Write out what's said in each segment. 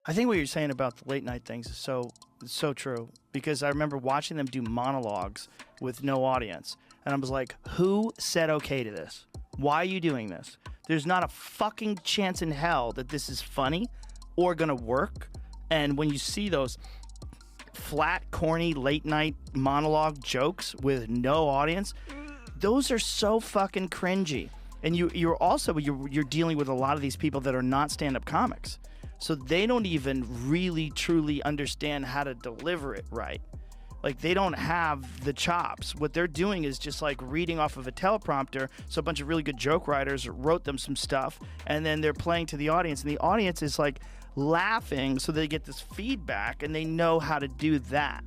I think what you're saying about the late night things is so true, because I remember watching them do monologues with no audience, and I was like, who said okay to this? Why are you doing this? There's not a fucking chance in hell that this is funny or gonna work. And when you see those flat, corny, late night monologue jokes with no audience, those are so fucking cringy. And you're dealing with a lot of these people that are not stand-up comics. So they don't even really truly understand how to deliver it right. Like, they don't have the chops. What they're doing is just like reading off of a teleprompter. So a bunch of really good joke writers wrote them some stuff, and then they're playing to the audience, and the audience is like laughing, so they get this feedback, and they know how to do that.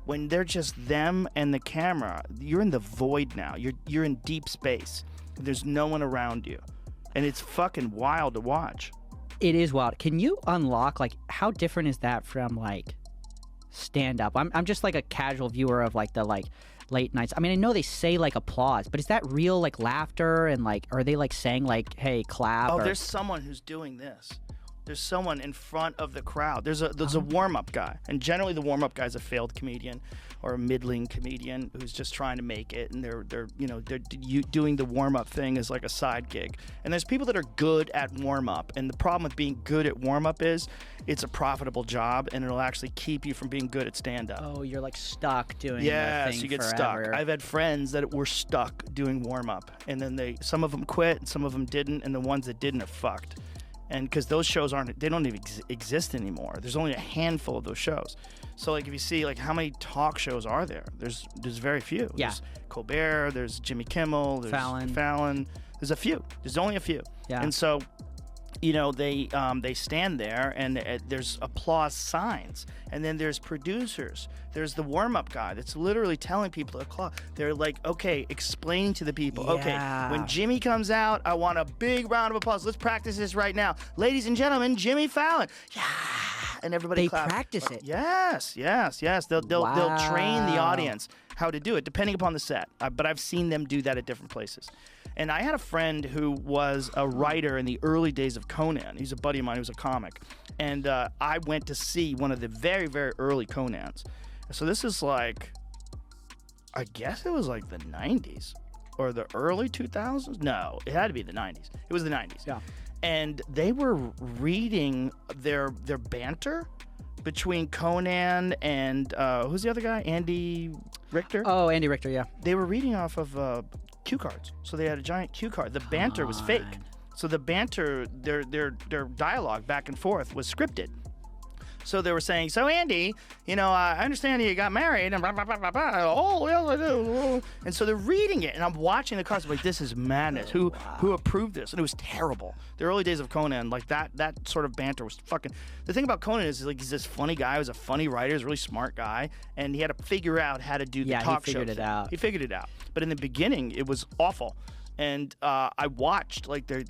When they're just them and the camera, you're in the void now. You're in deep space. There's no one around you, and it's fucking wild to watch. It is wild. Can you unlock, like, how different is that from, like, stand-up? I'm just, like, a casual viewer of, like, the, like, late nights. I mean, I know they say, like, applause, but is that real, like, laughter? And, like, are they, like, saying, like, hey, clap? Oh, there's someone who's doing this. There's someone in front of the crowd. There's a warm-up guy, and generally the warm-up guy is a failed comedian or a middling comedian who's just trying to make it, and they're doing the warm-up thing as like a side gig. And there's people that are good at warm-up, and the problem with being good at warm-up is it's a profitable job, and it'll actually keep you from being good at stand-up. Oh, you're like stuck doing yes, thing you get forever. Stuck. I've had friends that were stuck doing warm-up, and then some of them quit, and some of them didn't, and the ones that didn't are fucked. And because those shows they don't even exist anymore. There's only a handful of those shows. So like if you see like how many talk shows are there? There's very few. Yeah. There's Colbert, there's Jimmy Kimmel, there's Fallon. There's a few. There's only a few. Yeah. And so, you know, they stand there, and there's applause signs, and then there's producers. There's the warm-up guy that's literally telling people to applaud. They're like, okay, explaining to the people, okay, when Jimmy comes out, I want a big round of applause. Let's practice this right now. Ladies and gentlemen, Jimmy Fallon. Yeah. And everybody claps. They practice it. Yes. They'll train the audience how to do it, depending upon the set. But I've seen them do that at different places. And I had a friend who was a writer in the early days of Conan. He's a buddy of mine who was a comic. And I went to see one of the very, very early Conans. So this is like, I guess it was like the 90s or the early 2000s. No, it had to be the 90s. It was the 90s. Yeah. And they were reading their banter between Conan and who's the other guy? Andy Richter? Oh, Andy Richter, yeah. They were reading off of cue cards. So they had a giant cue card. The banter was fake. So the banter, their dialogue back and forth was scripted. So they were saying, so Andy, you know, I understand you got married and blah, blah, blah, blah, blah. Oh, yes, I do. And so they're reading it, and I'm watching the cards. I'm like, this is madness. Who approved this? And it was terrible. The early days of Conan, like that sort of banter was fucking. The thing about Conan is like he's this funny guy. He was a funny writer. He's a really smart guy, and he had to figure out how to do the talk show. Yeah, he figured it out. He figured it out. But in the beginning, it was awful. And I watched, like, the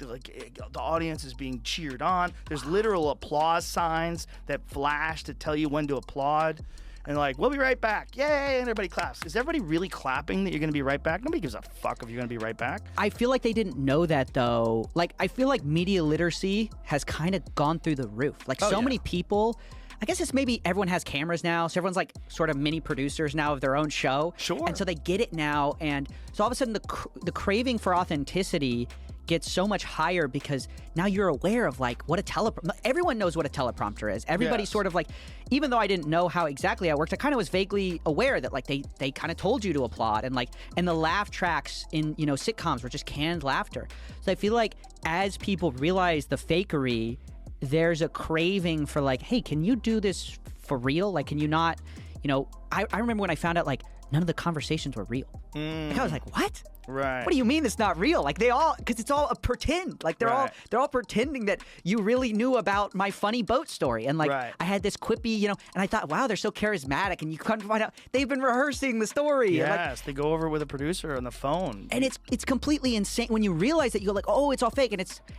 audience is being cheered on. There's literal applause signs that flash to tell you when to applaud. And like, we'll be right back. Yay! And everybody claps. Is everybody really clapping that you're going to be right back? Nobody gives a fuck if you're going to be right back. I feel like they didn't know that, though. Like, I feel like media literacy has kind of gone through the roof. Like, many people... I guess it's maybe everyone has cameras now, so everyone's like sort of mini producers now of their own show. Sure. And so they get it now, and so all of a sudden the craving for authenticity gets so much higher because now you're aware of like what a teleprompter. Everyone knows what a teleprompter is. Everybody's sort of like, even though I didn't know how exactly it worked, I kind of was vaguely aware that like they kind of told you to applaud, and the laugh tracks in, you know, sitcoms were just canned laughter. So I feel like as people realize the fakery, there's a craving for like, hey, can you do this for real? Like, can you not, you know, I remember when I found out like none of the conversations were real. Like, I was like, what? Right. What do you mean it's not real? Like because it's all a pretend. Like they're all pretending that you really knew about my funny boat story. And like I had this quippy, you know, and I thought, wow, they're so charismatic. And you come to find out they've been rehearsing the story. Yes, they go over with a producer on the phone. And it's completely insane when you realize that you're like, oh, it's all fake,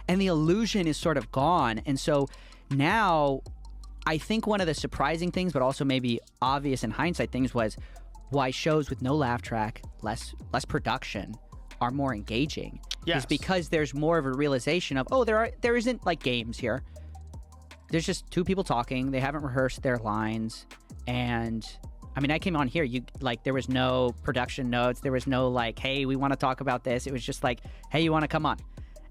and the illusion is sort of gone. And so now I think one of the surprising things, but also maybe obvious in hindsight things, was why shows with no laugh track, less production, are more engaging. Yes. Is because there's more of a realization of, oh, there isn't like games here. there's just two people talking. They haven't rehearsed their lines, and I mean, I came on here. There was no production notes. There was no like, hey, we want to talk about this. It was just like, hey, you want to come on,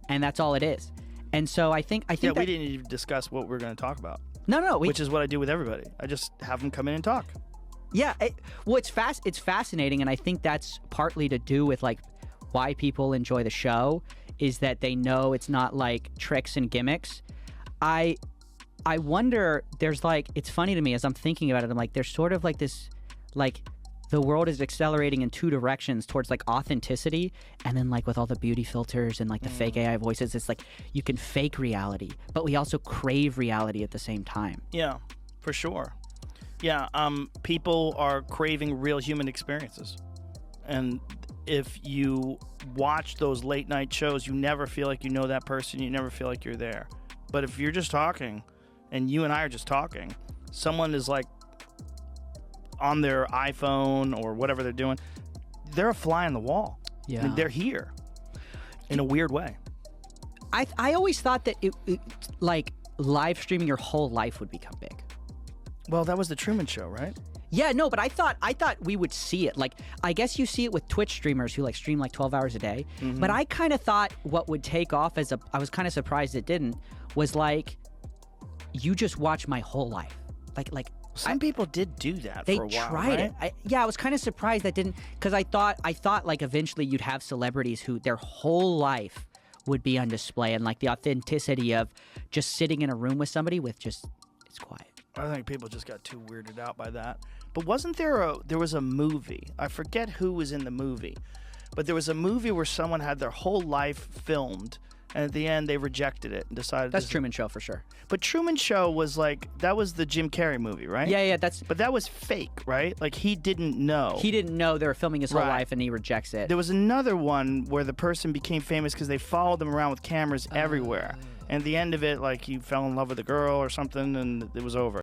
and that's all it is. And so I think we that, didn't even discuss what we're going to talk about. No, which is what I do with everybody. I just have them come in and talk. Yeah, it's fascinating, and I think that's partly to do with like why people enjoy the show is that they know it's not like tricks and gimmicks. I wonder, there's like, it's funny to me as I'm thinking about it, I'm like, there's sort of like this, like, the world is accelerating in two directions towards like authenticity, and then like with all the beauty filters and like the fake AI voices, it's like you can fake reality, but we also crave reality at the same time. Yeah, for sure. Yeah, people are craving real human experiences. And if you watch those late night shows, you never feel like you know that person, you never feel like you're there. But if you're just talking, and you and I are just talking, someone is like on their iPhone or whatever they're doing, they're a fly on the wall. Yeah. I mean, they're here in a weird way. I always thought that it like live streaming your whole life would become big. Well, that was the Truman Show, right? Yeah, no, but I thought we would see it. Like, I guess you see it with Twitch streamers who like stream like 12 hours a day. Mm-hmm. But I kind of thought what would take off I was kind of surprised it didn't, was like, you just watch my whole life. Like some people did do that for a while, They tried right? it. I was kind of surprised that didn't, because I thought like eventually you'd have celebrities who their whole life would be on display, and like the authenticity of just sitting in a room with somebody with just, it's quiet. I think people just got too weirded out by that. But wasn't there was a movie, I forget who was in the movie, but there was a movie where someone had their whole life filmed, and at the end they rejected it and decided that's Truman Show for sure. But Truman Show was like, that was the Jim Carrey movie, right? Yeah, but that was fake, right? Like he didn't know they were filming his whole life, and he rejects it. There was another one where the person became famous because they followed them around with cameras everywhere, and at the end of it, like he fell in love with a girl or something, and it was over.